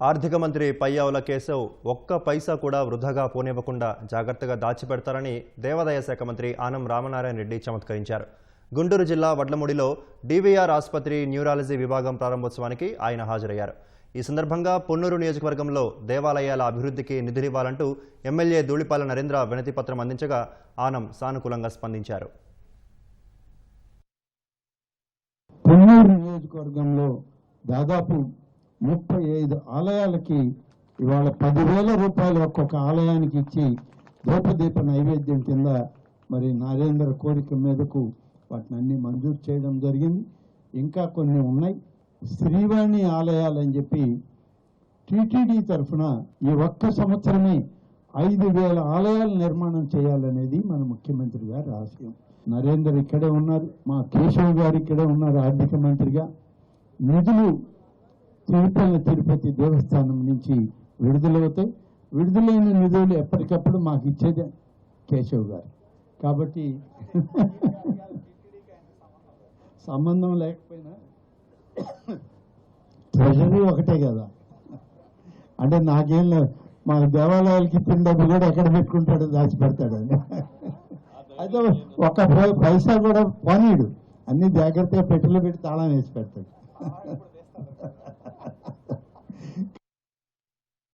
ఆర్థిక మంత్రి పయ్యావుల కేశవ్ ఒక్క పైసా కూడా వృధాగా పోనివ్వకుండా జాగ్రత్తగా దాచిపెడతారని దేవాదాయ శాఖ మంత్రి ఆనం రామనారాయణ రెడ్డి చమత్కరించారు. గుంటూరు జిల్లా వడ్లమూడిలో డీవీఆర్ ఆసుపత్రి న్యూరాలజీ విభాగం ప్రారంభోత్సవానికి ఆయన హాజరయ్యారు. ఈ సందర్భంగా పొన్నూరు నియోజకవర్గంలో దేవాలయాల అభివృద్ధికి నిధులివ్వాలంటూ ఎమ్మెల్యే ధూళిపాల నరేంద్ర వినతిపత్రం అందించగా ఆనం సానుకూలంగా స్పందించారు. పొన్నూరు నియోజకవర్గంలో దాదాపు 35 ఆలయాలకి ఇవాళ 10,000 రూపాయలు ఒక్కొక్క ఆలయానికి ఇచ్చి ధూపదీప నైవేద్యం కింద మరి నరేంద్ర కోరిక మీదకు వాటిని అన్ని మంజూరు చేయడం జరిగింది. ఇంకా కొన్ని ఉన్నాయి. శ్రీవాణి ఆలయాలని చెప్పి టీటీడీ తరఫున ఈ ఒక్క సంవత్సరమే 5,000 ఆలయాల నిర్మాణం చేయాలనేది మన ముఖ్యమంత్రి గారి ఆశయం. నరేందర్ ఇక్కడే ఉన్నారు, మా కేశవ్ గారు ఇక్కడే ఉన్నారు ఆర్థిక మంత్రిగా. నిధులు తిరుపతి దేవస్థానం నుంచి విడుదలవుతాయి. విడుదలైన నిధులు ఎప్పటికప్పుడు మాకు ఇచ్చేదే కేశవ్ గారు. కాబట్టి సంబంధం లేకపోయినా ట్రెజరీ ఒకటే కదా, అంటే నాకేం మా దేవాలయాలకి ఇచ్చిన డబ్బు కూడా ఎక్కడ పెట్టుకుంటాడో దాచిపెడతాడని. అయితే ఒక పైసా కూడా పోనీడు, అన్ని జాగ్రత్తగా పెట్టెలో పెట్టి తాళం వేసి పెడతాడు.